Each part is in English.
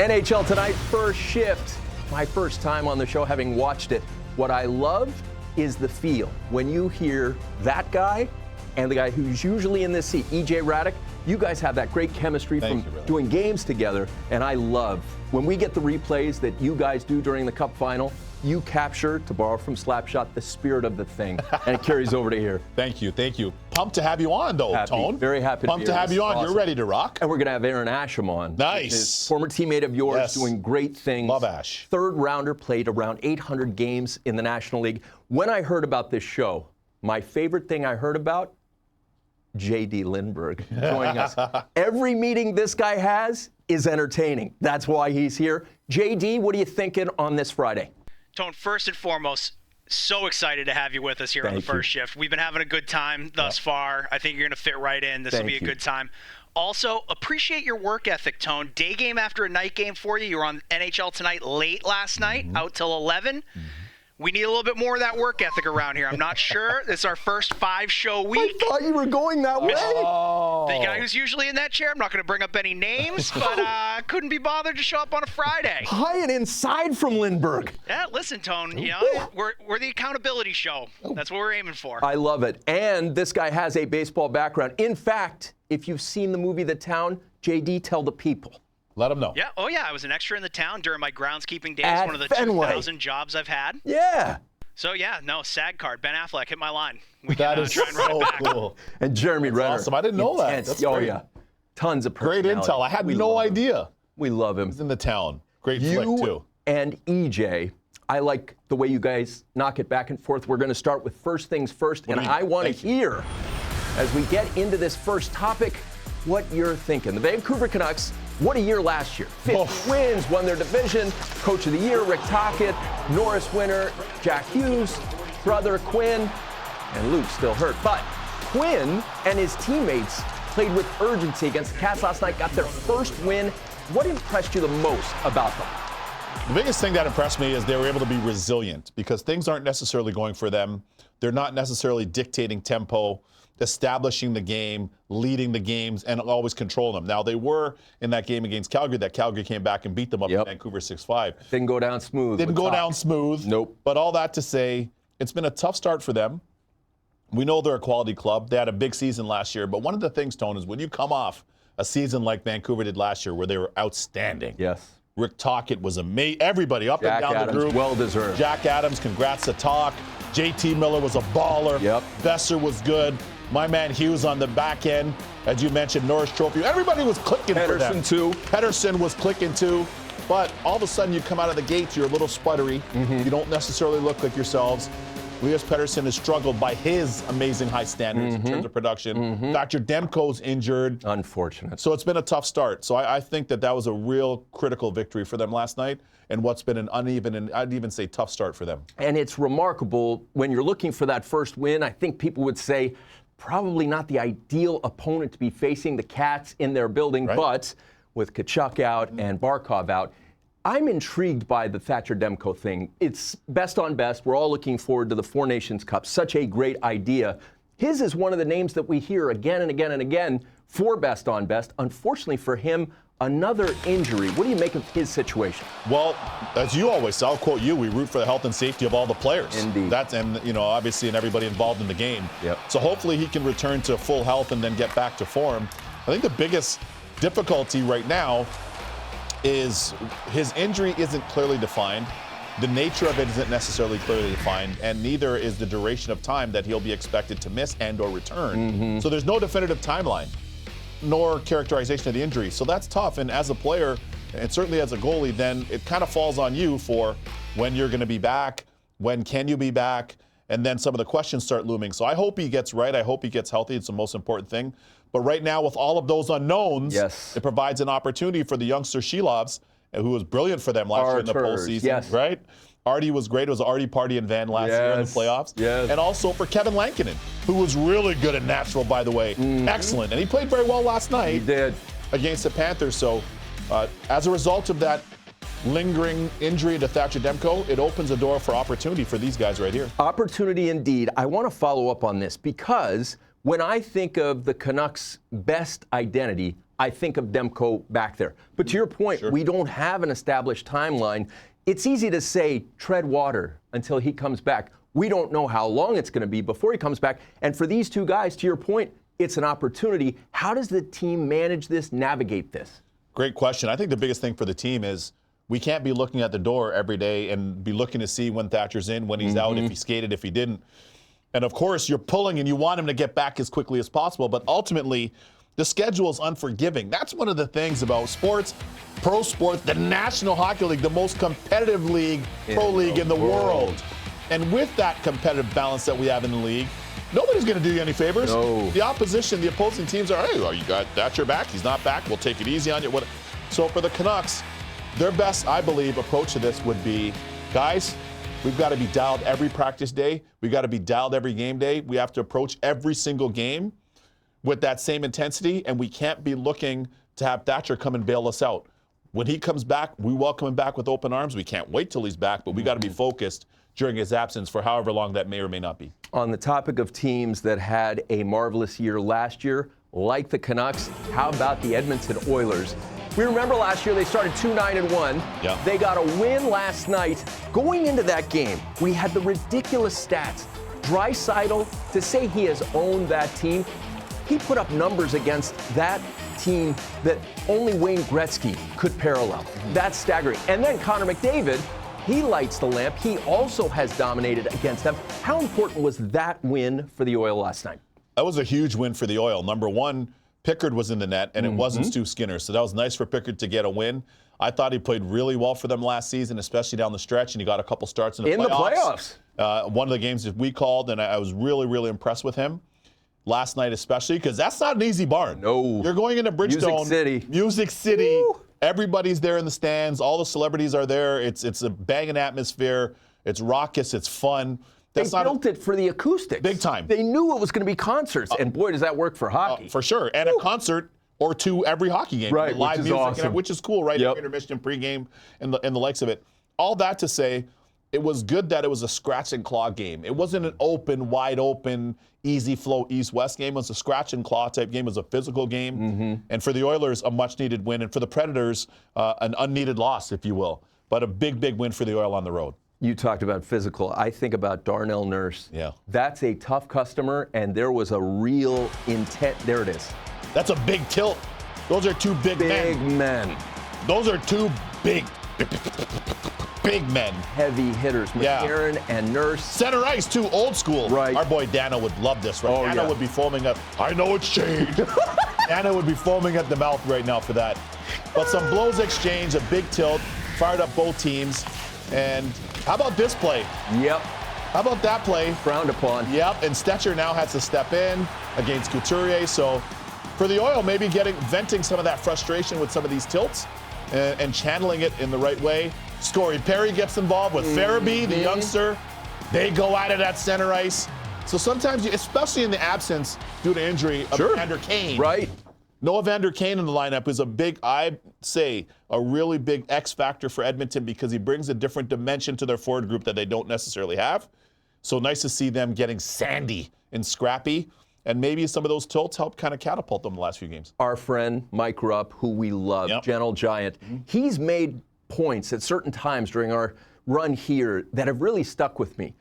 NHL Tonight, first shift. My first time on the show, having watched it. What I love is the feel. When you hear that guy and the guy who's usually in this seat, EJ Hradek, you guys have that great chemistry from doing games together. And I love when we get the replays that you guys do during the Cup final. You capture, to borrow from Slapshot, the spirit of the thing, and it carries over to here. Thank you, thank you. Pumped to have you on, though, Tone. Very happy Pumped to have you on. Awesome. You're ready to rock. And we're going to have Aaron Asham on. Nice. Former teammate of yours, doing great things. Love Ash. Third rounder, played around 800 games in the National League. When I heard about this show, my favorite thing I heard about, J.D. Lindberg joining us. Every meeting this guy has is entertaining. That's why he's here. J.D., what are you thinking on this Friday? Tone, first and foremost, so excited to have you with us here on the first shift. We've been having a good time thus far. I think you're going to fit right in. This will be a good time. Also, appreciate your work ethic, Tone. Day game after a night game for you. You were on NHL Tonight late last night, out till 11. We need a little bit more of that work ethic around here. I'm not sure. It's our first 5-show week. I thought you were going that way. The guy who's usually in that chair, I'm not going to bring up any names, but couldn't be bothered to show up on a Friday. High and inside from Lindberg. Yeah, listen, Tone, you know, we're the accountability show. That's what we're aiming for. I love it. And this guy has a baseball background. In fact, if you've seen the movie The Town, JD, tell the people. Let them know. Yeah. Oh, yeah. I was an extra in the town during my groundskeeping days. At one of the Fenway. 2,000 jobs I've had. Yeah. So, yeah, no, SAG card. Ben Affleck, hit my line. We that can is try and run so it back. cool. And Jeremy Renner. Awesome. I didn't know that. That's oh, great. yeah. Tons of Great personality. intel. I had no idea. We love him. He's in The Town. Great flick, too. And EJ, I like the way you guys knock it back and forth. We're going to start with first things first. And I want to hear, as we get into this first topic, what you're thinking. The Vancouver Canucks, what a year last year. 50 wins, won their division. Coach of the Year, Rick Tocchet. Norris winner, Jack Hughes. Brother Quinn. And Luke's still hurt. But Quinn and his teammates played with urgency against the Cats last night, got their first win. What impressed you the most about them? The biggest thing that impressed me is they were able to be resilient because things aren't necessarily going for them. They're not necessarily dictating tempo, establishing the game, leading the games, and always controlling them. Now, they were in that game against Calgary, that Calgary came back and beat them up in Vancouver 6-5. Didn't go down smooth. Didn't go down smooth. Nope. But all that to say, it's been a tough start for them. We know they're a quality club. They had a big season last year. But one of the things, Tone, is when you come off a season like Vancouver did last year where they were outstanding. Yes. Rick Tocchet was amazing. Everybody up and down the group. Well deserved. Jack Adams, congrats to Talk. JT Miller was a baller. Yep. Besser was good. My man Hughes on the back end. As you mentioned, Norris Trophy. Everybody was clicking for them. Pedersen, too. Pedersen was clicking, too. But all of a sudden, you come out of the gates, you're a little sputtery. You don't necessarily look like yourselves. Elias Pettersson has struggled by his amazing high standards in terms of production. Dr. Demko's injured. Unfortunate. So it's been a tough start. So I think that was a real critical victory for them last night and what's been an uneven and I'd even say tough start for them. And it's remarkable when you're looking for that first win. I think people would say probably not the ideal opponent to be facing, the Cats in their building, but with Tkachuk out and Barkov out, I'm intrigued by the Thatcher Demko thing. It's best on best. We're all looking forward to the Four Nations Cup. Such a great idea. His is one of the names that we hear again and again and again for best on best. Unfortunately for him, another injury. What do you make of his situation? Well, as you always say, I'll quote you, we root for the health and safety of all the players. Indeed. And obviously, and everybody involved in the game. Yep. So hopefully he can return to full health and then get back to form. I think the biggest difficulty right now is his injury isn't clearly defined. The nature of it isn't necessarily clearly defined, and neither is the duration of time that he'll be expected to miss and or return. So there's no definitive timeline, nor characterization of the injury. So that's tough, and as a player, and certainly as a goalie, then it kind of falls on you for when you're going to be back, when can you be back, and then some of the questions start looming. So I hope he gets right. I hope he gets healthy. It's the most important thing. But right now, with all of those unknowns, it provides an opportunity for the youngster Shilovs, who was brilliant for them last year in the postseason, right? Artie was great. It was an Artie party in Van last year in the playoffs. And also for Kevin Lankinen, who was really good at Nashville, by the way. Excellent. And he played very well last night. He did. Against the Panthers. So as a result of that lingering injury to Thatcher Demko, it opens a door for opportunity for these guys right here. Opportunity indeed. I want to follow up on this because when I think of the Canucks' best identity, I think of Demko back there. But to your point, we don't have an established timeline. It's easy to say tread water until he comes back. We don't know how long it's going to be before he comes back. And for these two guys, to your point, it's an opportunity. How does the team manage this, navigate this? Great question. I think the biggest thing for the team is we can't be looking at the door every day and be looking to see when Thatcher's in, when he's out, if he skated, if he didn't. And of course, you're pulling and you want him to get back as quickly as possible, but ultimately, the schedule is unforgiving. That's one of the things about sports, pro sports, the National Hockey League, the most competitive league, pro league in the world. And with that competitive balance that we have in the league, nobody's going to do you any favors. No. The opposition, the opposing teams are, hey, well, you got Thatcher back, he's not back, we'll take it easy on you. So for the Canucks, their best, I believe, approach to this would be, guys, we've got to be dialed every practice day. We've got to be dialed every game day. We have to approach every single game with that same intensity, and we can't be looking to have Thatcher come and bail us out. When he comes back, we welcome him back with open arms. We can't wait till he's back, but we got to be focused during his absence for however long that may or may not be. On the topic of teams that had a marvelous year last year, like the Canucks, how about the Edmonton Oilers? We remember last year they started 2-9-1. Yeah. They got a win last night. Going into that game, we had the ridiculous stats. Draisaitl, to say he has owned that team, he put up numbers against that team that only Wayne Gretzky could parallel. That's staggering. And then Connor McDavid, he lights the lamp. He also has dominated against them. How important was that win for the Oil last night? That was a huge win for the Oil. Number one, Pickard was in the net, and it wasn't Stu Skinner. So that was nice for Pickard to get a win. I thought he played really well for them last season, especially down the stretch, and he got a couple starts in the playoffs. One of the games that we called, and I was really, really impressed with him. Last night especially, because that's not an easy barn. No. You're going into Bridgestone. Music City. Woo. Everybody's there in the stands. All the celebrities are there. It's a banging atmosphere. It's raucous. It's fun. They built it for the acoustics. Big time. They knew it was going to be concerts, and boy, does that work for hockey. For sure. And a concert or two every hockey game. Right, live which is music, awesome. which is cool, right? Intermission, pregame, and the likes of it. All that to say, it was good that it was a scratch and claw game. It wasn't an open, wide open, easy flow East-West game. It was a scratch and claw type game. It was a physical game. And for the Oilers, a much needed win. And for the Predators, an unneeded loss, if you will. But a big, big win for the Oil on the road. You talked about physical. I think about Darnell Nurse. Yeah. That's a tough customer, and there was a real intent. There it is. That's a big tilt. Those are two big men. Big men. Those are two big men. Heavy hitters. McCarron and Nurse. Center ice, too, old school. Right. Our boy Dano would love this, right? Oh, Dano would be foaming up. I know it's changed. Dano would be foaming at the mouth right now for that. But some blows exchanged, a big tilt, fired up both teams. And how about this play? Yep. How about that play? Frowned upon. Yep, and Stetcher now has to step in against Couturier. So for the Oil, maybe venting some of that frustration with some of these tilts and channeling it in the right way. Scotty Perry gets involved with Farabee, the youngster. They go at it at center ice. So sometimes, especially in the absence due to injury of Evander Kane. Right. Noah Evander Kane in the lineup is a really big X factor for Edmonton because he brings a different dimension to their forward group that they don't necessarily have. So nice to see them getting sandy and scrappy. And maybe some of those tilts help kind of catapult them the last few games. Our friend Mike Rupp, who we love, Gentle Giant, he's made points at certain times during our run here that have really stuck with me.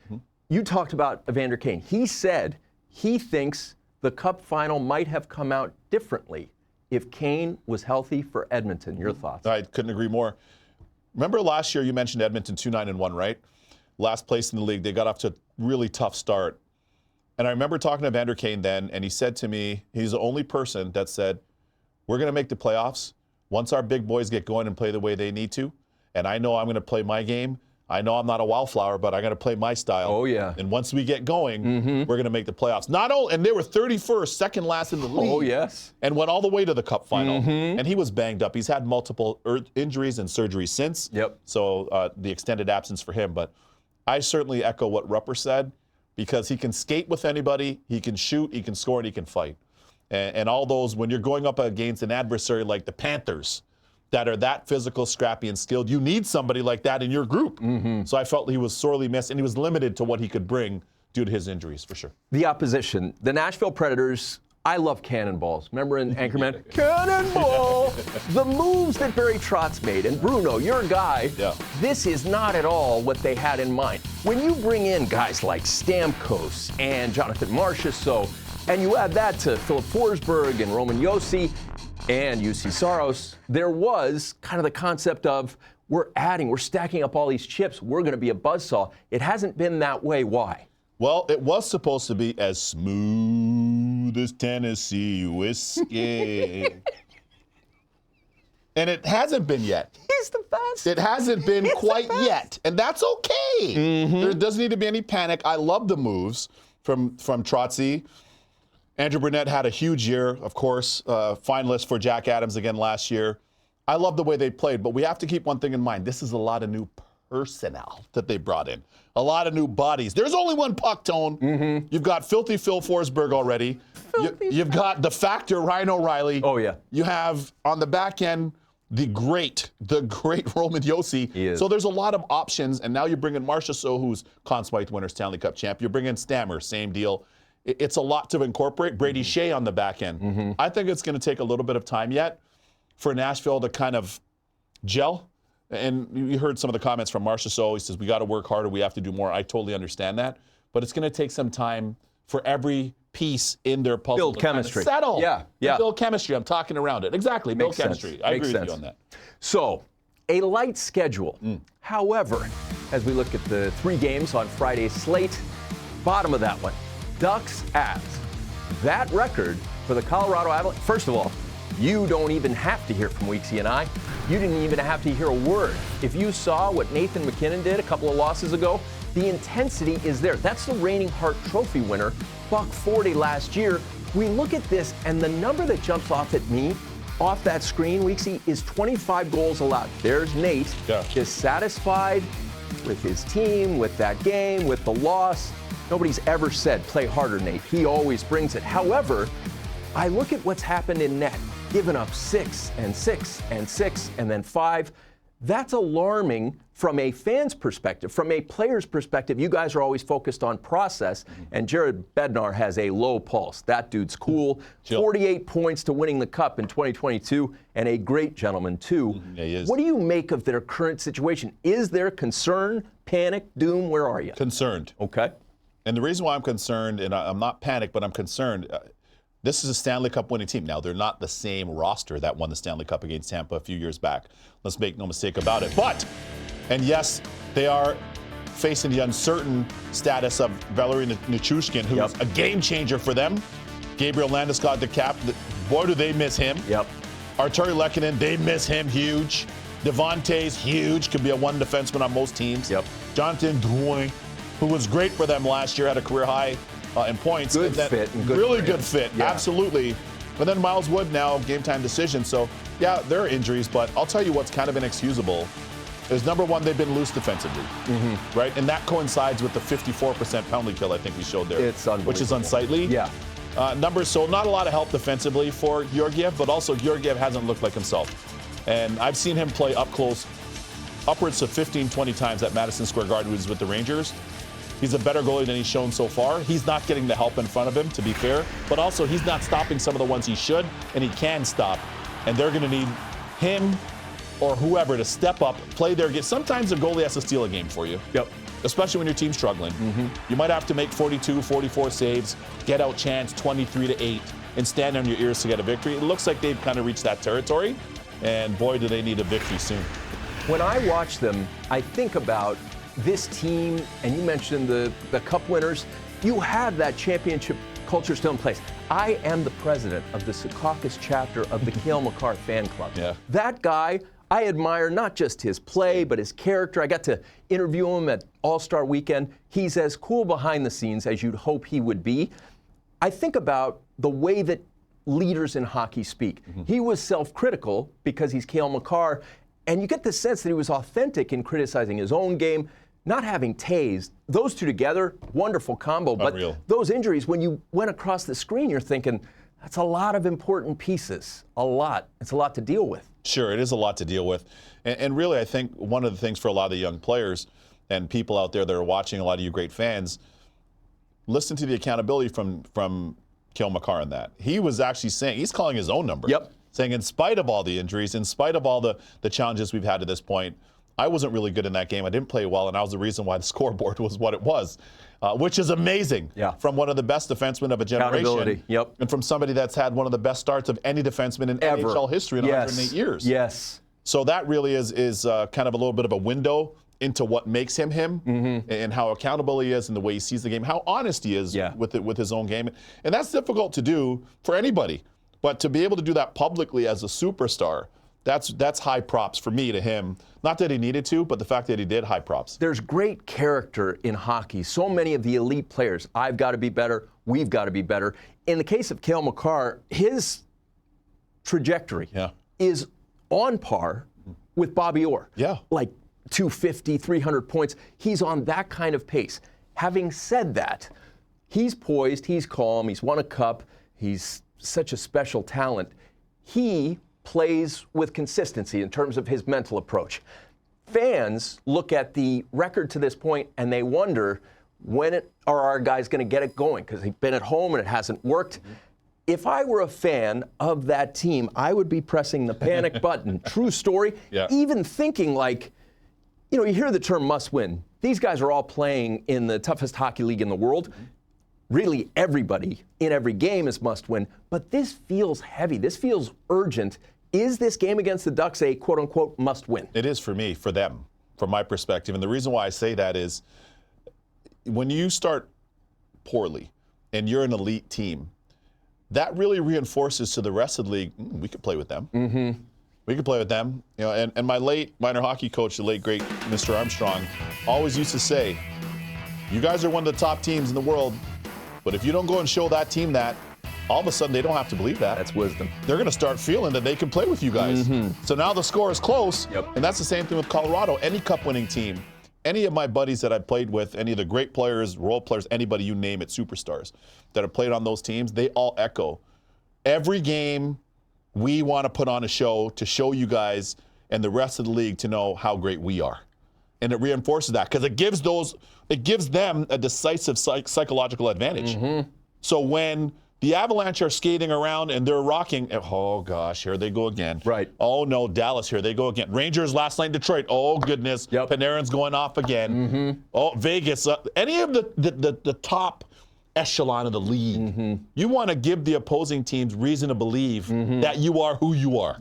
You talked about Evander Kane. He said he thinks the Cup final might have come out differently if Kane was healthy for Edmonton. Your thoughts? I couldn't agree more. Remember last year you mentioned Edmonton 2-9-1, right? Last place in the league. They got off to a really tough start. And I remember talking to Evander Kane then, and he said to me, he's the only person that said, we're going to make the playoffs once our big boys get going and play the way they need to. And I know I'm going to play my game. I know I'm not a wildflower, but I got to play my style. Oh, yeah. And once we get going, we're going to make the playoffs. And they were 31st, second last in the league. Oh, yes. And went all the way to the Cup final. And he was banged up. He's had multiple injuries and surgeries since. Yep. So the extended absence for him. But I certainly echo what Rupper said because he can skate with anybody, he can shoot, he can score, and he can fight. And all those, when you're going up against an adversary like the Panthers, that are that physical, scrappy, and skilled, you need somebody like that in your group. So I felt he was sorely missed, and he was limited to what he could bring due to his injuries, for sure. The opposition, the Nashville Predators, I love cannonballs. Remember in Anchorman? Cannonball! The moves that Barry Trotz made, and Bruno, your guy, this is not at all what they had in mind. When you bring in guys like Stamkos and Jonathan Marchessault, and you add that to Filip Forsberg and Roman Josi and Juuse Saros, there was kind of the concept of we're stacking up all these chips, we're going to be a buzzsaw. It hasn't been that way. Why? Well, it was supposed to be as smooth as Tennessee whiskey. And it hasn't been yet. He's the best. It hasn't been quite yet. And that's okay. There doesn't need to be any panic. I love the moves from Trotzy. Andrew Brunette had a huge year, of course, finalist for Jack Adams again last year. I love the way they played, but we have to keep one thing in mind. This is a lot of new personnel that they brought in. A lot of new bodies. There's only one puck, Tone. You've got filthy Phil Forsberg already. You've got the factor Ryan O'Reilly. Oh, yeah. You have on the back end the great Roman Josi. He is. So there's a lot of options, and now you're bringing Marchessault, who's Conn Smythe winner, Stanley Cup champ. You're bringing Stammer, same deal. It's a lot to incorporate. Brady Shea on the back end. I think it's going to take a little bit of time yet for Nashville to kind of gel. And you heard some of the comments from Marchessault. He says, we got to work harder. We have to do more. I totally understand that. But it's going to take some time for every piece in their puzzle build chemistry. Kind of settle. Yeah. Build chemistry. I'm talking around it. Exactly. Build chemistry. I agree with you on that. So, a light schedule. However, as we look at the 3 games on Friday's slate, bottom of that one, Ducks, Avs. That record for the Colorado Avalanche, first of all, you don't even have to hear from Weeksy and I. You didn't even have to hear a word. If you saw what Nathan MacKinnon did a couple of losses ago, the intensity is there. That's the reigning Hart Trophy winner, $140 last year. We look at this, and the number that jumps off at me, off that screen, Weeksy, is 25 goals allowed. There's Nate, dissatisfied with his team, with that game, with the loss. Nobody's ever said, play harder, Nate. He always brings it. However, I look at what's happened in net, giving up 6 and 6 and 6 and then 5. That's alarming from a fan's perspective. From a player's perspective, you guys are always focused on process, and Jared Bednar has a low pulse. That dude's cool. 48 points to winning the Cup in 2022, and a great gentleman, too. Yeah, he is. What do you make of their current situation? Is there concern, panic, doom? Where are you? Concerned. Okay. And the reason why I'm concerned, and I'm not panicked, but I'm concerned, this is a Stanley Cup winning team. Now, they're not the same roster that won the Stanley Cup against Tampa a few years back. Let's make no mistake about it. But, and yes, they are facing the uncertain status of Valeri Nichushkin, who's a game changer for them. Gabriel Landeskog, the cap. Boy, do they miss him. Arturi Lehkonen, they miss him huge. Devontae's huge, could be a one defenseman on most teams. Jonathan Drouin, who was great for them last year, had a career high in points. Good fit. And good really good fit, absolutely. But then Miles Wood now, game time decision. So, yeah, there are injuries, but I'll tell you what's kind of inexcusable is, number one, they've been loose defensively, right? And that coincides with the 54% penalty kill I think we showed there. It's unbelievable. Which is unsightly. So not a lot of help defensively for Georgiev, but also Georgiev hasn't looked like himself. And I've seen him play up close upwards of 15, 20 times at Madison Square Garden when he was with the Rangers. He's a better goalie than he's shown so far. He's not getting the help in front of him, to be fair, but also he's not stopping some of the ones he should, and he can stop. And they're going to need him or whoever to step up, play their game. Sometimes a goalie has to steal a game for you. Especially when your team's struggling. You might have to make 42, 44 saves, get out chance 23-8, and stand on your ears to get a victory. It looks like they've kind of reached that territory, and boy, do they need a victory soon. When I watch them, I think about this team, and you mentioned the Cup winners. You have that championship culture still in place. I am the president of the Secaucus chapter of the Cale Makar fan club. That guy, I admire not just his play, but his character. I got to interview him at All-Star Weekend. He's as cool behind the scenes as you'd hope he would be. I think about the way that leaders in hockey speak. He was self-critical because he's Cale Makar, and you get the sense that he was authentic in criticizing his own game, not having tased. Those two together, wonderful combo. But those injuries, when you went across the screen, you're thinking, that's a lot of important pieces. A lot. It's a lot to deal with. Sure, it is a lot to deal with. And really, I think one of the things for a lot of the young players and people out there that are watching, a lot of you great fans, listen to the accountability from Cale Makar in that. He was actually saying, he's calling his own number. Yep. Saying in spite of all the injuries, in spite of all the challenges we've had to this point, I wasn't really good in that game. I didn't play well, and that was the reason why the scoreboard was what it was, which is amazing from one of the best defensemen of a generation. Yep. And from somebody that's had one of the best starts of any defenseman in NHL history in 108 years. Yes. So that really is kind of a little bit of a window into what makes him and how accountable he is and the way he sees the game, how honest he is with his own game. And that's difficult to do for anybody. But to be able to do that publicly as a superstar, that's high props for me to him. Not that he needed to, but the fact that he did, high props. There's great character in hockey. So many of the elite players, I've got to be better, we've got to be better. In the case of Cale Makar, his trajectory is on par with Bobby Orr. Yeah. Like 250, 300 points. He's on that kind of pace. Having said that, he's poised, he's calm, he's won a cup, he's such a special talent. He plays with consistency in terms of his mental approach. Fans look at the record to this point and they wonder, when are our guys going to get it going? Because they've been at home and it hasn't worked. If I were a fan of that team, I would be pressing the panic button. True story. Even thinking like, you hear the term must win. These guys are all playing in the toughest hockey league in the world. Really, everybody in every game is must win. But this feels heavy. This feels urgent. Is this game against the Ducks a quote unquote must win? It is for me, for them, from my perspective. And the reason why I say that is when you start poorly and you're an elite team, that really reinforces to the rest of the league, we could play with them. We could play with them. And my late minor hockey coach, the late great Mr. Armstrong, always used to say, you guys are one of the top teams in the world, but if you don't go and show that team that, all of a sudden they don't have to believe that. That's wisdom. They're going to start feeling that they can play with you guys. So now the score is close, and that's the same thing with Colorado. Any cup-winning team, any of my buddies that I've played with, any of the great players, role players, anybody you name it, superstars that have played on those teams, they all echo. Every game, we want to put on a show to show you guys and the rest of the league to know how great we are. And it reinforces that because it gives them a decisive psychological advantage. So when the Avalanche are skating around and they're rocking, oh gosh, here they go again. Right. Oh no, Dallas, here they go again. Rangers last night in Detroit, oh goodness. Panarin's going off again. Oh, Vegas, any of the top echelon of the league, you want to give the opposing teams reason to believe that you are who you are.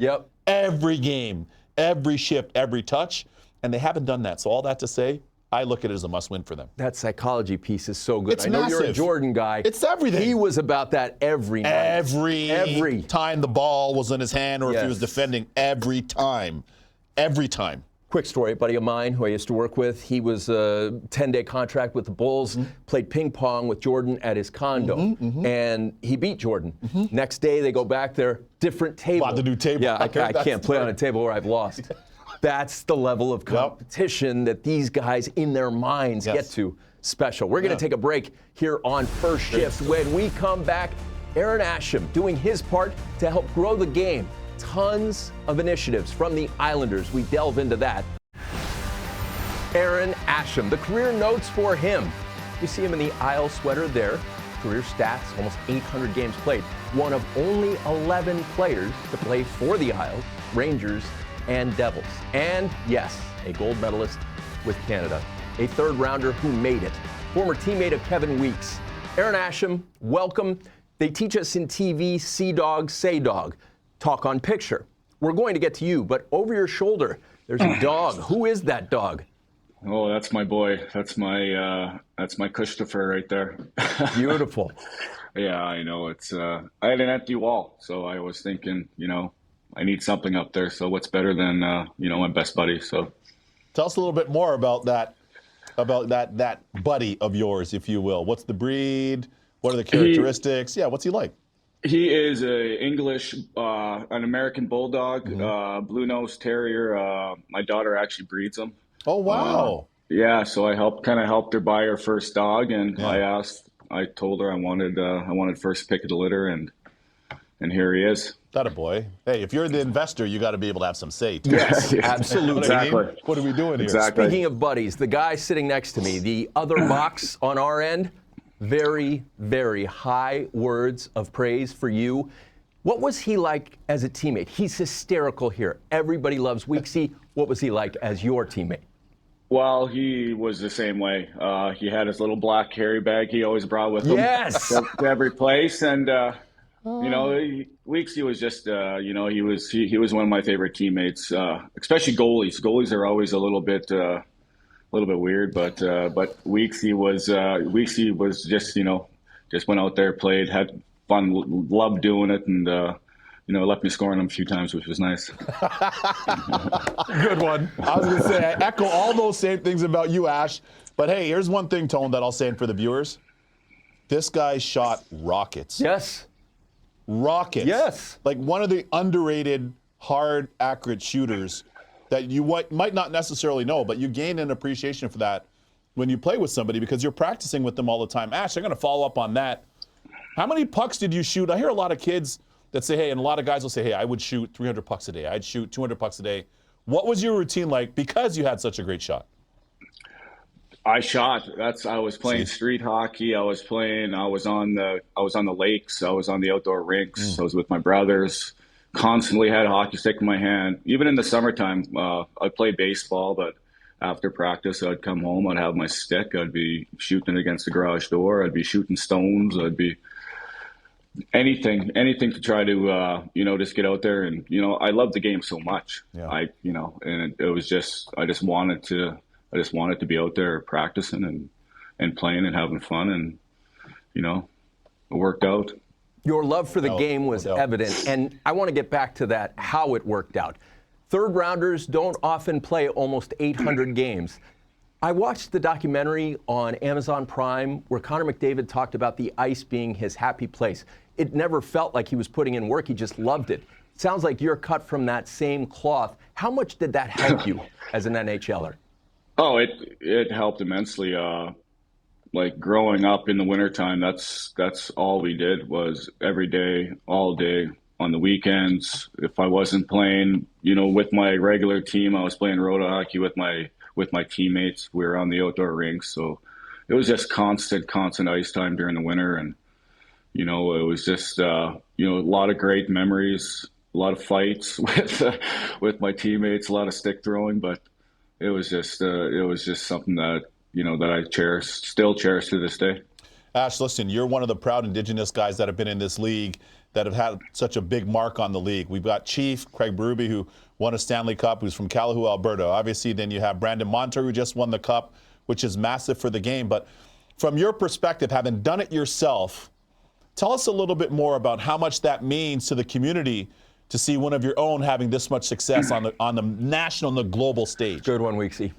Every game, every shift, every touch, and they haven't done that. So all that to say, I look at it as a must-win for them. That psychology piece is so good. It's I know massive. You're a Jordan guy. It's everything. He was about that every night. Every time the ball was in his hand or if he was defending, every time. Every time. Quick story, a buddy of mine who I used to work with, he was a 10-day contract with the Bulls, played ping pong with Jordan at his condo, and he beat Jordan. Next day they go back there, different table. Bought the new table. Yeah, I can't play on a table where I've lost. That's the level of competition that these guys in their minds get to. Special. We're going to take a break here on First Shift. When we come back, Aaron Asham doing his part to help grow the game. Tons of initiatives from the Islanders. We delve into that. Aaron Asham, the career notes for him. You see him in the Isle sweater there. Career stats, almost 800 games played. One of only 11 players to play for the Isles, Rangers, and Devils. And yes, a gold medalist with Canada. A third rounder who made it. Former teammate of Kevin Weeks. Aaron Asham, welcome. They teach us in TV, see dog, say dog. Talk on picture. We're going to get to you, but over your shoulder, there's a dog. Who is that dog? Oh, that's my boy. That's my Christopher right there. Beautiful. Yeah, I know. I had an empty wall, so I was thinking, I need something up there. So what's better than, my best buddy? So, tell us a little bit more about that buddy of yours, if you will. What's the breed? What are the characteristics? What's he like? He is an American Bulldog, blue-nosed terrier. My daughter actually breeds him. Oh wow! So I helped her buy her first dog, and I told her I wanted first pick of the litter, and here he is. That a boy. Hey, if you're the investor, you got to be able to have some say. Yes, absolutely. Exactly. What are we doing here? Exactly. Speaking of buddies, the guy sitting next to me, the other box on our end, very, very high words of praise for you. What was he like as a teammate? He's hysterical here. Everybody loves Weeksy. What was he like as your teammate? Well, he was the same way. He had his little black carry bag he always brought with him to every place. And, Weeksy was just, he was one of my favorite teammates, especially goalies. Goalies are always a little bit weird, but Weeksy was just, just went out there, played, had fun, loved doing it, and left me scoring them a few times, which was nice. Good one. I was going to say, I echo all those same things about you, Ash. But hey, here's one thing, Tone, that I'll say for the viewers. This guy shot rockets. Yes. Rockets. Yes. Like one of the underrated, hard, accurate shooters that you might not necessarily know, but you gain an appreciation for that when you play with somebody because you're practicing with them all the time. Ash, I'm going to follow up on that. How many pucks did you shoot? I hear a lot of kids that say, hey, and a lot of guys will say, hey, I would shoot 300 pucks a day. I'd shoot 200 pucks a day. What was your routine like because you had such a great shot? I shot. I was playing street hockey. I was on the lakes. I was on the outdoor rinks. I was with my brothers. Constantly had a hockey stick in my hand. Even in the summertime, I'd play baseball, but after practice, I'd come home. I'd have my stick. I'd be shooting it against the garage door. I'd be shooting stones. I'd be anything to try to just get out there. And I love the game so much. Yeah. And it was just I just wanted to be out there practicing and playing and having fun, and it worked out. Your love for the game was evident, and I want to get back to that, how it worked out. Third rounders don't often play almost 800 games. I watched the documentary on Amazon Prime where Connor McDavid talked about the ice being his happy place. It never felt like he was putting in work, he just loved it. Sounds like you're cut from that same cloth. How much did that help you as an NHLer? Oh, it helped immensely. Like growing up in the wintertime, that's all we did was every day, all day, on the weekends. If I wasn't playing, with my regular team, I was playing road hockey with my teammates. We were on the outdoor rinks, so it was just constant ice time during the winter, and it was just a lot of great memories, a lot of fights with my teammates, a lot of stick throwing, but it was just something that that I still cherish to this day. Ash, listen, you're one of the proud Indigenous guys that have been in this league that have had such a big mark on the league. We've got Chief Craig Berube, who won a Stanley Cup, who's from Calahoo, Alberta. Obviously, then you have Brandon Montour, who just won the Cup, which is massive for the game. But from your perspective, having done it yourself, tell us a little bit more about how much that means to the community to see one of your own having this much success on the national and the global stage. Good one, Weeksy.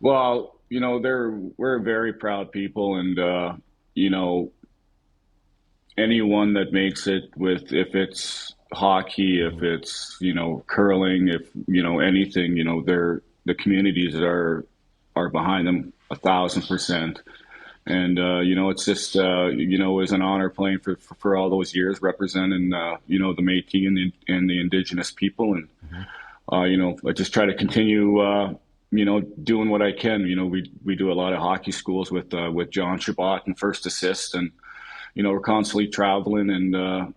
Well, we're very proud people, and anyone that makes it if it's hockey, if it's curling, if anything, the communities are behind them 1,000%. And it's just it was an honor playing for all those years representing the Métis and the Indigenous people, and I just try to continue doing what I can. We do a lot of hockey schools with John Chabot and First Assist, and we're constantly traveling and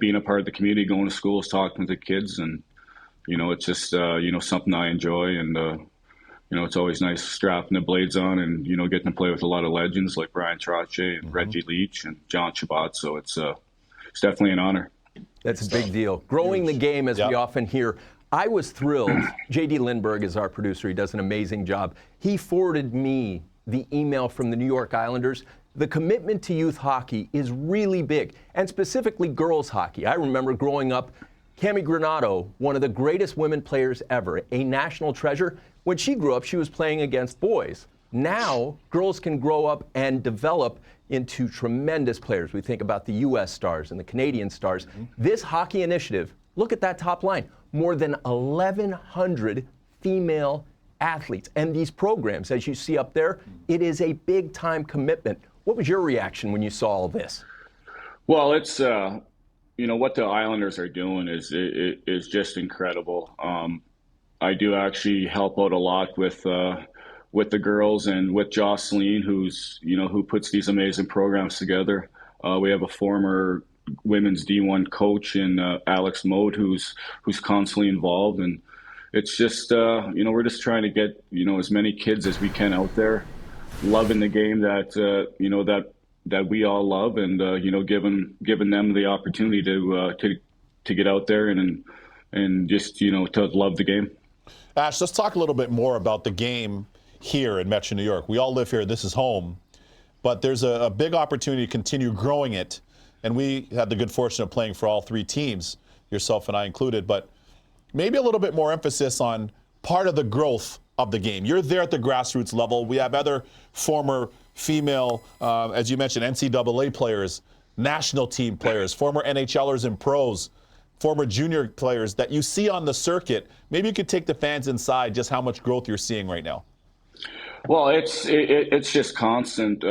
being a part of the community, going to schools, talking to kids, and it's just something I enjoy, and it's always nice strapping the blades on and getting to play with a lot of legends like Brian Trottier and Reggie Leach and John Chabot. So it's definitely an honor. That's a big deal. Growing the game, as we often hear. I was thrilled. J.D. Lindbergh is our producer. He does an amazing job. He forwarded me the email from the New York Islanders. The commitment to youth hockey is really big, and specifically girls hockey. I remember growing up, Cami Granato, one of the greatest women players ever, a national treasure. When she grew up, she was playing against boys. Now, girls can grow up and develop into tremendous players. We think about the U.S. stars and the Canadian stars. This hockey initiative, look at that top line. More than 1,100 female athletes. And these programs, as you see up there, it is a big-time commitment. What was your reaction when you saw all this? Well, it's, what the Islanders are doing is just incredible. I do actually help out a lot with with the girls and with Jocelyn, who puts these amazing programs together. We have a former women's D1 coach in Alex Mode, who's constantly involved, and it's just we're just trying to get as many kids as we can out there, loving the game that we all love, and giving them the opportunity to get out there and just to love the game. Ash, let's talk a little bit more about the game here in Metro New York. We all live here. This is home. But there's a big opportunity to continue growing it. And we had the good fortune of playing for all three teams, yourself and I included. But maybe a little bit more emphasis on part of the growth of the game. You're there at the grassroots level. We have other former female, as you mentioned, NCAA players, national team players, former NHLers and pros, former junior players that you see on the circuit. Maybe you could take the fans inside just how much growth you're seeing right now. Well, it's just constant.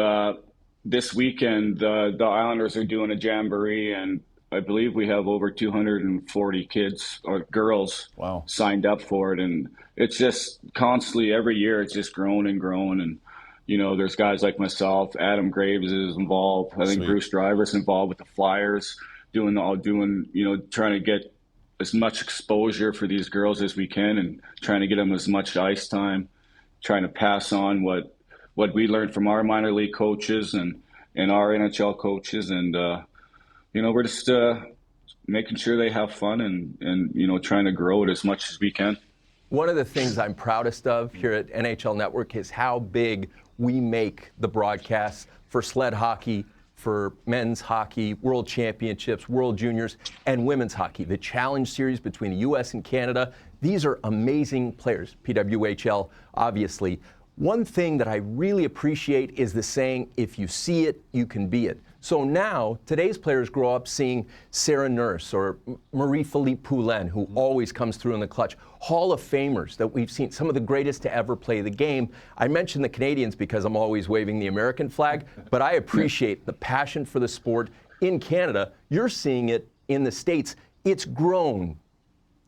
This weekend, the Islanders are doing a jamboree, and I believe we have over 240 kids or girls signed up for it. And it's just constantly, every year, it's just grown and grown. And, there's guys like myself, Adam Graves is involved. I think Bruce Driver's involved with the Flyers, trying to get as much exposure for these girls as we can and trying to get them as much ice time, trying to pass on what we learned from our minor league coaches and our NHL coaches. And, we're just making sure they have fun and trying to grow it as much as we can. One of the things I'm proudest of here at NHL Network is how big we make the broadcasts for sled hockey, for men's hockey, world championships, world juniors, and women's hockey. The Challenge Series between the U.S. and Canada. These are amazing players. PWHL, obviously. One thing that I really appreciate is the saying, if you see it, you can be it. So now, today's players grow up seeing Sarah Nurse or Marie-Philippe Poulin, who always comes through in the clutch. Hall of Famers that we've seen, some of the greatest to ever play the game. I mention the Canadians because I'm always waving the American flag, but I appreciate the passion for the sport in Canada. You're seeing it in the States. It's grown.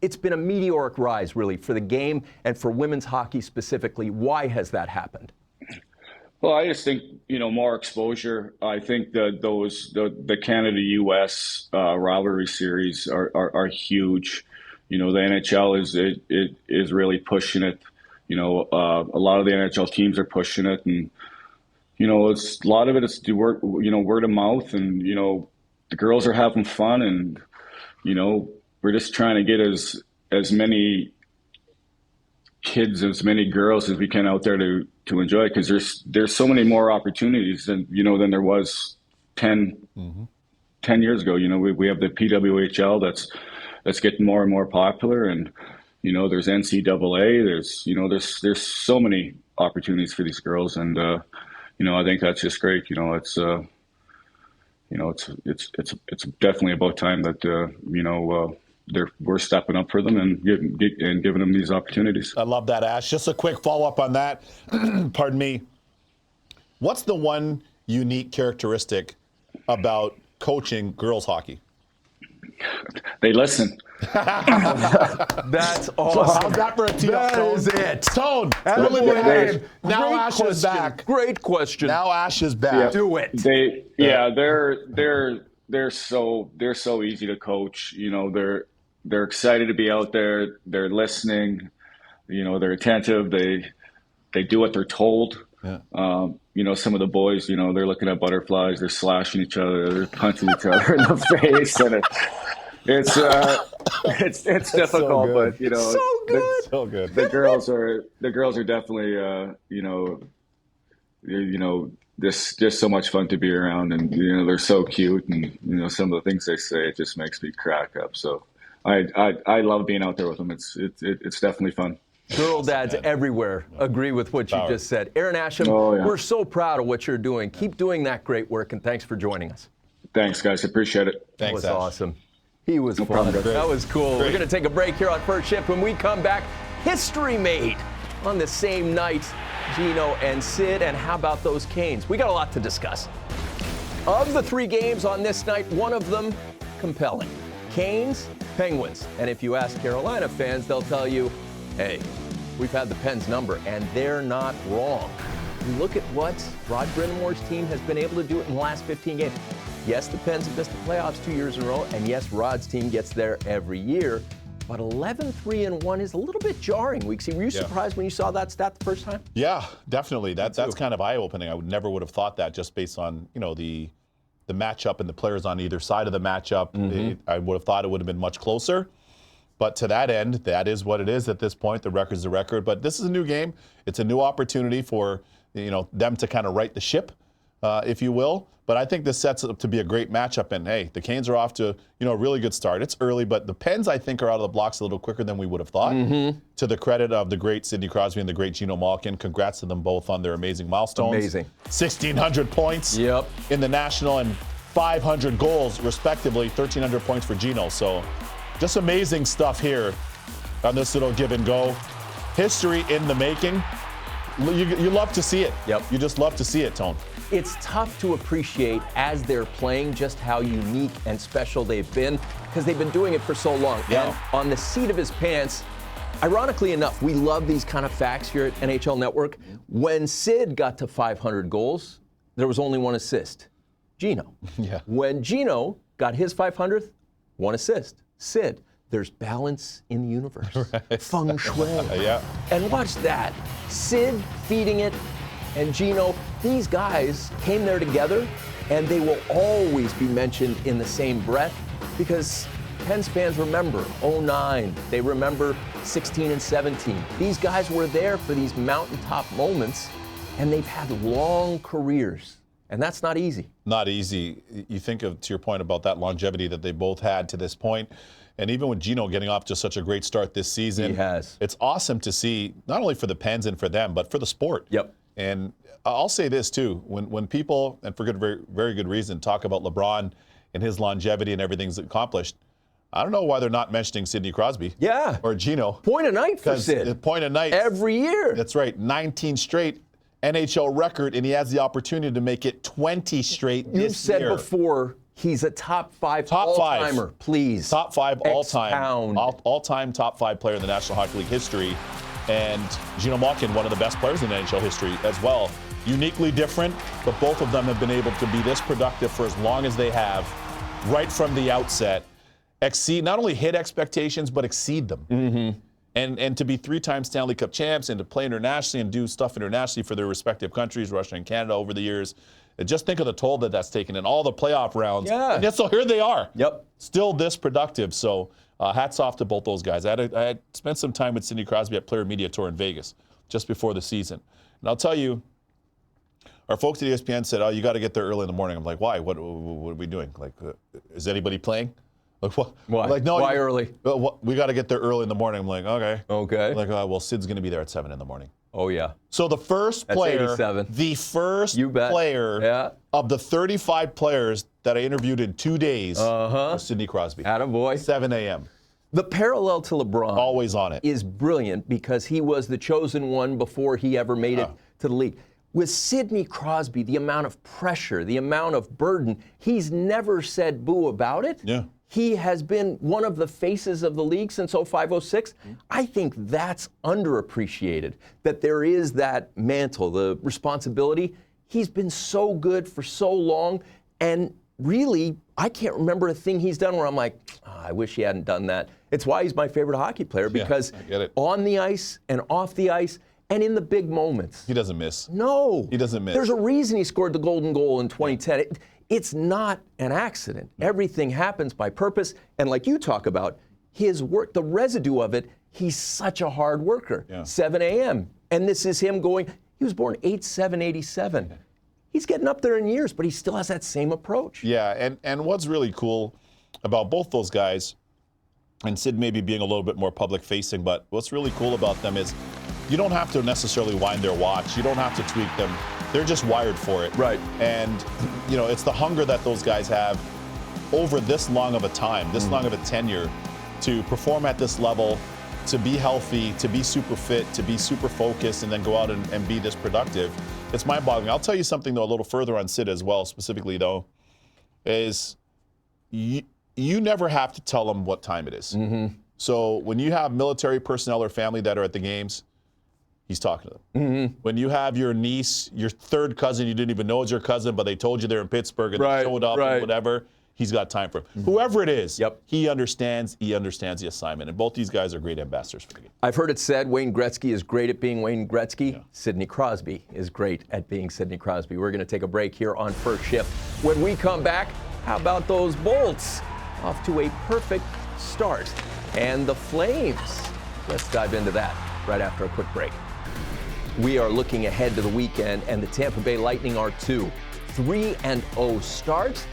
It's been a meteoric rise, really, for the game and for women's hockey specifically. Why has that happened? Well, I just think, more exposure. I think that the Canada-U.S. rivalry series are huge. The NHL is really pushing it. A lot of the NHL teams are pushing it, and it's a lot of it is word of mouth, and the girls are having fun, and we're just trying to get as many kids, as many girls as we can out there to enjoy it, because there's so many more opportunities than there was 10 years ago. We have the PWHL that's getting more and more popular, and there's NCAA, there's so many opportunities for these girls, and I think that's just great. It's definitely about time that we're stepping up for them and giving them these opportunities. I love that, Ash. Just a quick follow-up on that. Pardon me. What's the one unique characteristic about coaching girls hockey? They listen. That's awesome. How's that for a tee-up, That Tone? is it. Tone, now Great Ash is back. Great question. Now Ash is back. Do it. They're so easy to coach. They're excited to be out there. They're listening. They're attentive. They do what they're told. Yeah. Some of the boys, they're looking at butterflies. They're slashing each other. They're punching each other in the face, and it's difficult. But so good. The girls are definitely just so much fun to be around, and they're so cute, and some of the things they say, it just makes me crack up. So I love being out there with them. It's definitely fun. Girl dads everywhere agree with what you just said. Aaron Asham, we're so proud of what you're doing. Keep doing that great work, and thanks for joining us. Thanks, guys. Appreciate it. That Thanks, was Ash. awesome. He was fun. That was cool. Great. We're going to take a break here on First Shift. When we come back, history made on the same night. Gino and Sid, and how about those Canes? We got a lot to discuss. Of the three games on this night, one of them compelling. Canes, Penguins. And if you ask Carolina fans, they'll tell you, hey, we've had the Pens number, and they're not wrong. You look at what Rod Brind'Amour's team has been able to do it in the last 15 games. Yes, the Pens have missed the playoffs 2 years in a row, and yes, Rod's team gets there every year. But 11-3-1 is a little bit jarring, Weeksy. Were you surprised when you saw that stat the first time? Yeah, definitely. That's kind of eye-opening. I never would have thought that just based on, the matchup and the players on either side of the matchup. I would have thought it would have been much closer. But to that end, that is what it is at this point. The record's the record. But this is a new game. It's a new opportunity for, them to kind of right the ship, if you will. But I think this sets up to be a great matchup. And, hey, the Canes are off to, a really good start. It's early, but the Pens, I think, are out of the blocks a little quicker than we would have thought. To the credit of the great Sidney Crosby and the great Geno Malkin. Congrats to them both on their amazing milestones. Amazing. 1,600 points in the National and 500 goals, respectively. 1,300 points for Geno. So just amazing stuff here on this little give and go. History in the making. You love to see it. You just love to see it, Tone. It's tough to appreciate as they're playing just how unique and special they've been because they've been doing it for so long. And on the seat of his pants, ironically enough, we love these kind of facts here at NHL Network. When Sid got to 500 goals, there was only one assist. Geno. When Geno got his 500th, one assist. Sid. There's balance in the universe. Feng shui. And watch that. Sid feeding it, and Geno, these guys came there together, and they will always be mentioned in the same breath because Pens fans remember 09. They remember 16 and 17. These guys were there for these mountaintop moments, and they've had long careers, and that's not easy. Not easy. You think of, to your point about that longevity that they both had to this point. And even with Geno getting off to such a great start this season, he has. It's awesome to see, not only for the Pens and for them, but for the sport. And I'll say this too, when people, and for good, very, very good reason, talk about LeBron and his longevity and everything he's accomplished, I don't know why they're not mentioning Sidney Crosby. Or Geno. Point a night for Sid. Point a night. Every year. That's right. 19 straight NHL record, and he has the opportunity to make it 20 straight this year. You said before, he's a top 5 all-timer, please. Top 5 all-time. All-time top 5 player in the National Hockey League history. And Geno Malkin, one of the best players in NHL history as well. Uniquely different, but both of them have been able to be this productive for as long as they have, right from the outset. Not only hit expectations, but exceed them. And to be 3-time Stanley Cup champs and to play internationally and do stuff internationally for their respective countries, Russia and Canada over the years. And just think of the toll that's taken in all the playoff rounds. And yet, so here they are. Still this productive. So hats off to both those guys. I had spent some time with Sidney Crosby at Player Media Tour in Vegas just before the season. And I'll tell you, our folks at ESPN said, you got to get there early in the morning. I'm like, why? What are we doing? Like, is anybody playing? Like, what? Why? Like, no, why early? We got to get there early in the morning. I'm like, okay. Like, well, Sid's going to be there at 7 in the morning. Oh, yeah. So the first player, player of the 35 players that I interviewed in 2 days was Sidney Crosby. Attaboy. 7 a.m. The parallel to LeBron always on it is brilliant because he was the chosen one before he ever made it to the league. With Sidney Crosby, the amount of pressure, the amount of burden, he's never said boo about it. He has been one of the faces of the league since 05-06. I think that's underappreciated, that there is that mantle, the responsibility. He's been so good for so long, and really, I can't remember a thing he's done where I'm like, I wish he hadn't done that. It's why he's my favorite hockey player, because on the ice and off the ice, and in the big moments. He doesn't miss. No. He doesn't miss. There's a reason he scored the golden goal in 2010. It's not an accident. Everything happens by purpose. And like you talk about, his work, the residue of it, he's such a hard worker. 7 a.m. And this is him going, he was born 8/7/87. He's getting up there in years, but he still has that same approach. And what's really cool about both those guys, and Sid maybe being a little bit more public facing, but what's really cool about them is you don't have to necessarily wind their watch. You don't have to tweak them. They're just wired for it. And, it's the hunger that those guys have over this long of a time, this long of a tenure, to perform at this level, to be healthy, to be super fit, to be super focused, and then go out and be this productive. It's mind-boggling. I'll tell you something, though, a little further on Sid as well, specifically, though, is you never have to tell them what time it is. So when you have military personnel or family that are at the games, he's talking to them. Mm-hmm. When you have your niece, your third cousin, you didn't even know is your cousin, but they told you they're in Pittsburgh and they showed up and whatever, he's got time for him. Mm-hmm. Whoever it is, he understands the assignment. And both these guys are great ambassadors for the game. I've heard it said Wayne Gretzky is great at being Wayne Gretzky. Yeah. Sidney Crosby is great at being Sidney Crosby. We're going to take a break here on First Shift. When we come back, how about those Bolts? Off to a perfect start. And the Flames. Let's dive into that right after a quick break. We are looking ahead to the weekend, and the Tampa Bay Lightning are too. 3-0 start.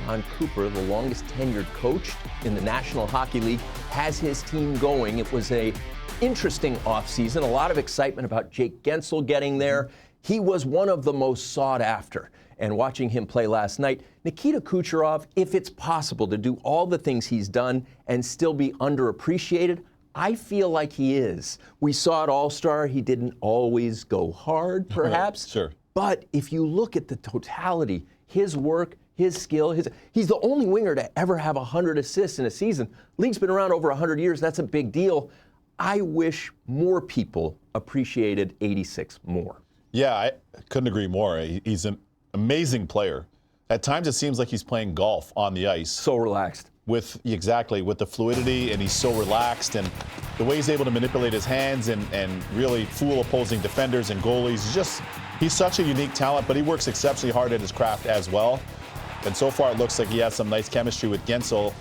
John Cooper, the longest tenured coach in the National Hockey League, has his team going. It was an interesting offseason. A lot of excitement about Jake Gensel getting there. He was one of the most sought after. And watching him play last night, Nikita Kucherov, if it's possible to do all the things he's done and still be underappreciated, I feel like he is. We saw at All-Star, he didn't always go hard, perhaps. Sure. But if you look at the totality, his work, his skill, he's the only winger to ever have 100 assists in a season. League's been around over 100 years. That's a big deal. I wish more people appreciated 86 more. Yeah, I couldn't agree more. He's an amazing player. At times it seems like he's playing golf on the ice. So relaxed. With the fluidity, and he's so relaxed, and the way he's able to manipulate his hands and really fool opposing defenders and goalies. He's such a unique talent, but he works exceptionally hard at his craft as well. And so far it looks like he has some nice chemistry with Gensel.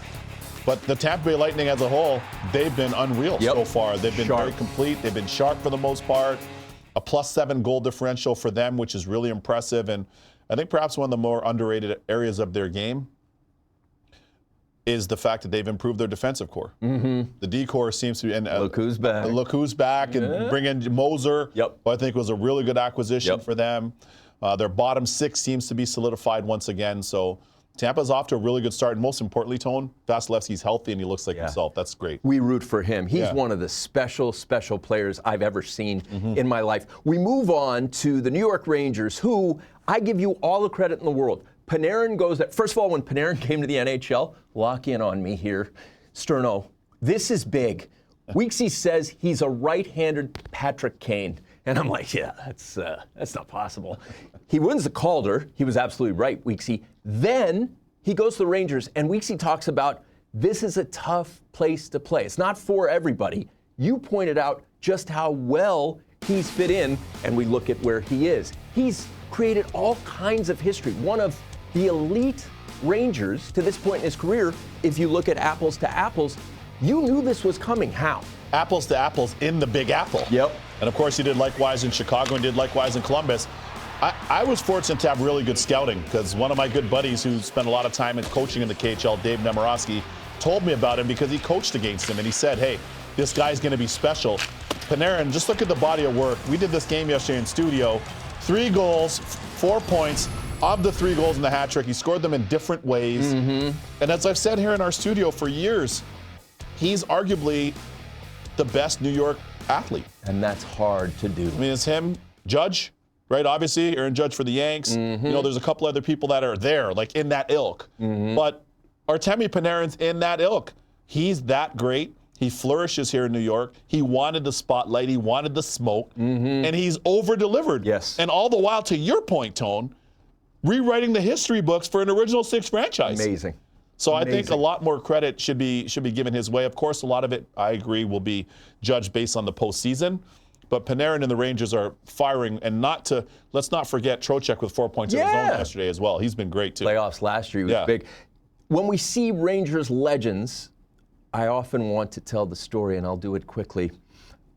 But the Tampa Bay Lightning as a whole, they've been unreal so far. They've been very complete. They've been sharp for the most part. A +7 goal differential for them, which is really impressive. And I think perhaps one of the more underrated areas of their game is the fact that they've improved their defensive core. Mm-hmm. The D-core seems to be... Look who's back. Look who's back, and bring in Moser, who I think was a really good acquisition for them. Their bottom six seems to be solidified once again. So Tampa's off to a really good start. And most importantly, Tone, Vasilevsky's healthy and he looks like himself. That's great. We root for him. He's one of the special players I've ever seen in my life. We move on to the New York Rangers, who I give you all the credit in the world. Panarin goes there. First of all, when Panarin came to the NHL, lock in on me here, Sterno, this is big. Weeksy says he's a right-handed Patrick Kane. And I'm like, yeah, that's not possible. He wins the Calder. He was absolutely right, Weeksy. Then he goes to the Rangers, and Weeksy talks about this is a tough place to play. It's not for everybody. You pointed out just how well he's fit in, and we look at where he is. He's created all kinds of history. One of the elite Rangers to this point in his career, if you look at apples to apples, you knew this was coming. How? Apples to apples in the Big Apple. Yep. And of course, he did likewise in Chicago and did likewise in Columbus. I was fortunate to have really good scouting because one of my good buddies who spent a lot of time in coaching in the KHL, Dave Nemorowski, told me about him because he coached against him. And he said, hey, this guy's going to be special. Panarin, just look at the body of work. We did this game yesterday in studio. 3 goals, 4 points. Of the 3 goals in the hat trick, he scored them in different ways. Mm-hmm. And as I've said here in our studio for years, he's arguably the best New York athlete. And that's hard to do. I mean, it's him, Judge, right? Obviously, Aaron Judge for the Yanks. Mm-hmm. You know, there's a couple other people that are there, like in that ilk. Mm-hmm. But Artemi Panarin's in that ilk. He's that great. He flourishes here in New York. He wanted the spotlight. He wanted the smoke. Mm-hmm. And he's over-delivered. Yes. And all the while, to your point, Tone, rewriting the history books for an Original Six franchise. Amazing. So I think a lot more credit should be given his way. Of course, a lot of it, I agree, will be judged based on the postseason. But Panarin and the Rangers are firing, and let's not forget Trocheck with 4 points in his own yesterday as well. He's been great too. Playoffs last year, he was big. When we see Rangers legends, I often want to tell the story, and I'll do it quickly.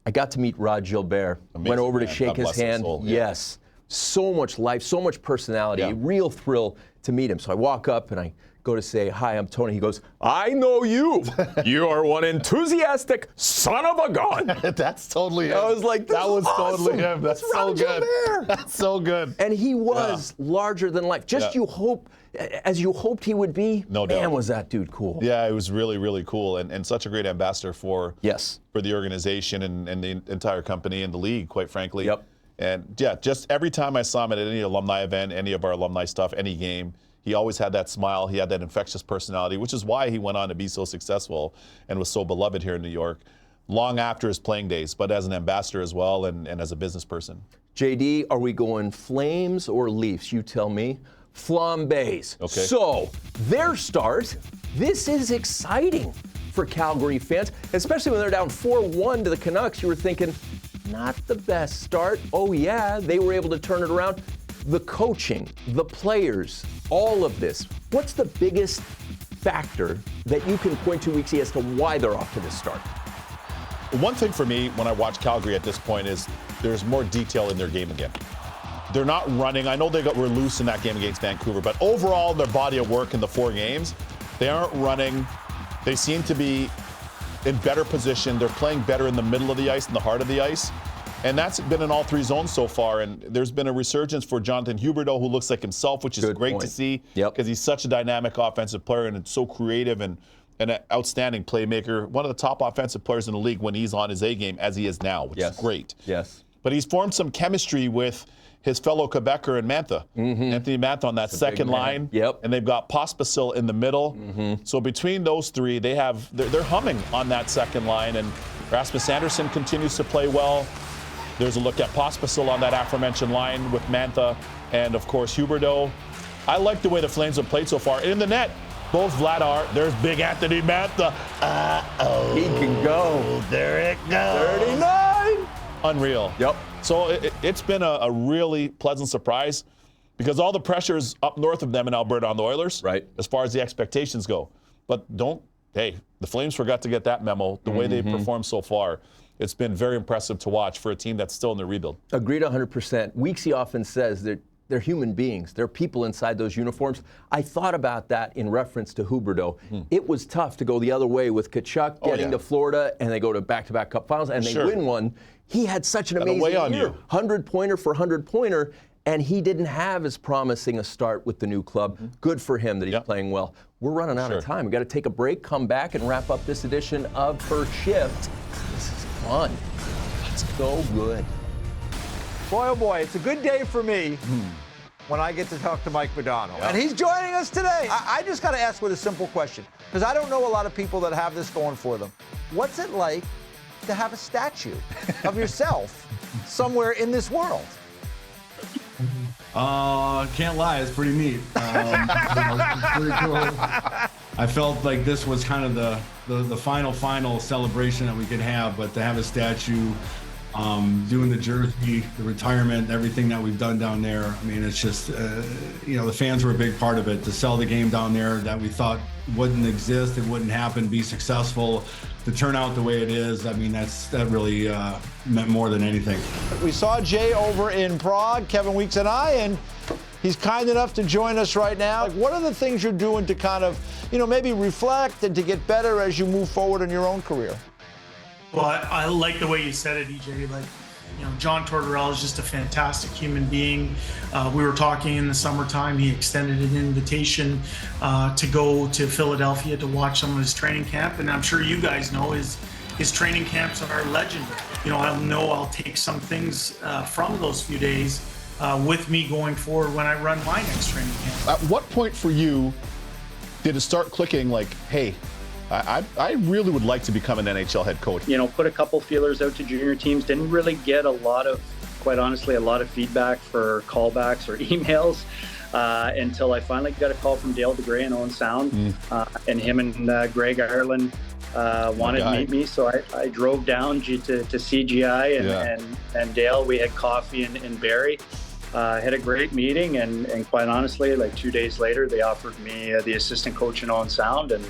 I got to meet Rod Gilbert. Went over to shake his hand. Yes. So much life, so much personality. A real thrill to meet him. So I walk up and I go to say, hi, I'm Tony. He goes, I know you. You are one enthusiastic son of a gun. That's totally him. I was like, that was awesome. Totally him. That's so good. That's so good. And he was larger than life. Just you hope, as you hoped he would be. No doubt. Man, was that dude cool. Yeah, it was really, really cool. And such a great ambassador for the organization and the entire company and the league, quite frankly. Yep. And just every time I saw him at any alumni event, any of our alumni stuff, any game, he always had that smile. He had that infectious personality, which is why he went on to be so successful and was so beloved here in New York. long after his playing days, but as an ambassador as well and as a business person. JD, are we going Flames or Leafs? You tell me. Flambees. Okay. So, their start, this is exciting for Calgary fans, especially when they're down 4-1 to the Canucks. You were thinking, not the best start. Oh, yeah, they were able to turn it around. The coaching, the players, all of this. What's the biggest factor that you can point to, Weeksy, as to why they're off to this start? One thing for me when I watch Calgary at this point is there's more detail in their game again. They're not running. I know were loose in that game against Vancouver, but overall, their body of work in the 4 games, they aren't running. They seem to be in better position. They're playing better in the middle of the ice, in the heart of the ice. And that's been in all 3 zones so far. And there's been a resurgence for Jonathan Huberdeau, who looks like himself, which is great to see. Because he's such a dynamic offensive player and it's so creative and an outstanding playmaker. One of the top offensive players in the league when he's on his A game, as he is now, which is great. Yes. But he's formed some chemistry with his fellow Quebecer in Mantha. Anthony Mantha on that second line. And they've got Pospisil in the middle. So between those 3, they're humming on that second line. And Rasmus Andersson continues to play well. There's a look at Pospisil on that aforementioned line with Mantha and, of course, Huberdeau. I like the way the Flames have played so far. In the net, both Vladar. There's big Anthony Mantha. He can go. There it goes. 39. Unreal. Yep. So it's been a really pleasant surprise because all the pressure's up north of them in Alberta on the Oilers, right, as far as the expectations go. But the Flames forgot to get that memo, the way they've performed so far. It's been very impressive to watch for a team that's still in the rebuild. Agreed 100%. Weeksy often says that they're human beings. They're people inside those uniforms. I thought about that in reference to Huberdeau. It was tough to go the other way with Tkachuk getting to Florida, and they go to back-to-back Cup Finals, and they win one. He had such an amazing year. 100-pointer for 100-pointer, and he didn't have as promising a start with the new club. Good for him that he's playing well. We're running out of time. We've got to take a break, come back, and wrap up this edition of First Shift. This is fun. It's so good. Boy, oh boy, it's a good day for me when I get to talk to Mike Modano. And he's joining us today. I just got to ask with a simple question, because I don't know a lot of people that have this going for them. What's it like to have a statue of yourself somewhere in this world? Can't lie, it's pretty neat. It's pretty cool. I felt like this was kind of the final celebration that we could have, but to have a statue, doing the jersey, the retirement, everything that we've done down there. I mean, it's just, the fans were a big part of it. To sell the game down there that we thought wouldn't exist, it wouldn't happen, be successful, to turn out the way it is. I mean, that really meant more than anything. We saw Jay over in Prague, Kevin Weeks and I, and he's kind enough to join us right now. Like, what are the things you're doing to kind of, maybe reflect and to get better as you move forward in your own career? Well, I like the way you said it, EJ. Like, John Tortorella is just a fantastic human being. We were talking in the summertime. He extended an invitation to go to Philadelphia to watch some of his training camp. And I'm sure you guys know his training camps are legendary. I'll take some things from those few days with me going forward when I run my next training camp. At what point for you did it start clicking like, hey, I really would like to become an NHL head coach? Put a couple feelers out to junior teams. Didn't really get quite honestly, a lot of feedback for callbacks or emails until I finally got a call from Dale DeGray in Owen Sound. And him and Greg Ireland wanted to meet me. So I drove down to CGI and Dale. We had coffee in Barrie. Had a great meeting, and quite honestly, like 2 days later, they offered me the assistant coach in Owen Sound, and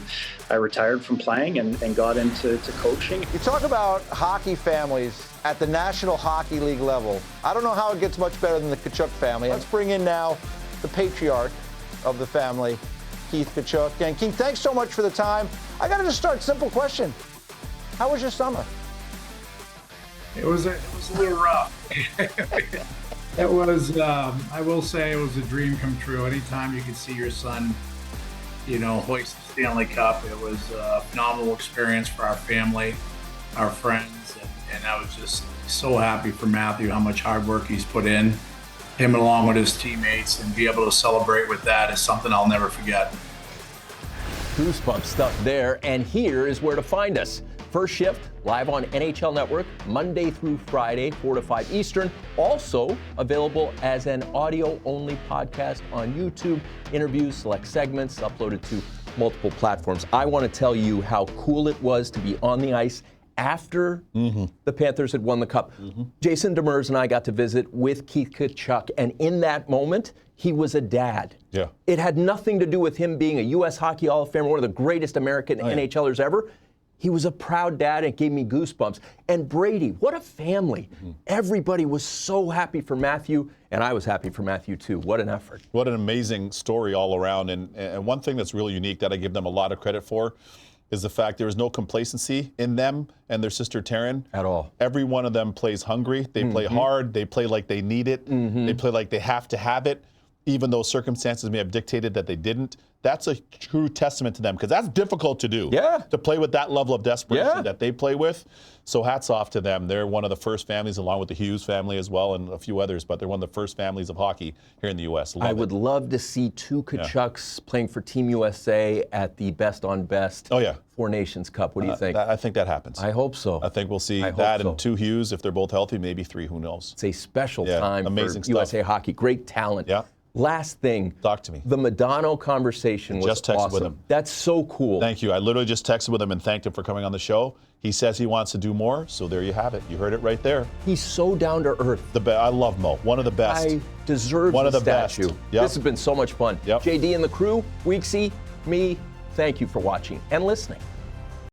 I retired from playing and got into coaching. You talk about hockey families at the National Hockey League level. I don't know how it gets much better than the Tkachuk family. Let's bring in now the patriarch of the family, Keith Tkachuk. And Keith, thanks so much for the time. I got to just start, simple question. How was your summer? It was a little rough. It was, I will say, it was a dream come true. Anytime you could see your son, hoist the Stanley Cup, it was a phenomenal experience for our family, our friends, and I was just so happy for Matthew, how much hard work he's put in, him along with his teammates, and be able to celebrate with that is something I'll never forget. Goosebump stuff there. And here is where to find us. First Shift, live on NHL Network, Monday through Friday, 4 to 5 Eastern. Also available as an audio-only podcast on YouTube. Interviews, select segments, uploaded to multiple platforms. I want to tell you how cool it was to be on the ice after the Panthers had won the Cup. Jason Demers and I got to visit with Keith Tkachuk, and in that moment, he was a dad. Yeah. It had nothing to do with him being a U.S. Hockey Hall of Famer, one of the greatest American NHLers ever. He was a proud dad, and it gave me goosebumps. And Brady, what a family. Everybody was so happy for Matthew, and I was happy for Matthew too. What an effort. What an amazing story all around. And one thing that's really unique that I give them a lot of credit for is the fact there is no complacency in them and their sister Taryn. At all. Every one of them plays hungry. They play hard. They play like they need it. They play like they have to have it, even though circumstances may have dictated that they didn't. That's a true testament to them, because that's difficult to do. Yeah. To play with that level of desperation that they play with. So hats off to them. They're one of the first families, along with the Hughes family as well and a few others, but they're one of the first families of hockey here in the U.S. I would love to see two Tkachuks playing for Team USA at the Best on Best Four Nations Cup. What do you think? I think that happens. I hope so. I think we'll see that and two Hughes, if they're both healthy, maybe three, who knows. It's a special time amazing for USA hockey. Great talent. Yeah. Last thing. Talk to me. The Madonna conversation was just texted awesome. with him. That's so cool. Thank you. I literally just texted with him and thanked him for coming on the show. He says he wants to do more, so there you have it. You heard it right there. He's so down to earth. I love Mo. One of the best. I deserve one of the statue. best. Yep. This has been so much fun. Yep. JD and the crew, Weeksy, me, thank you for watching and listening.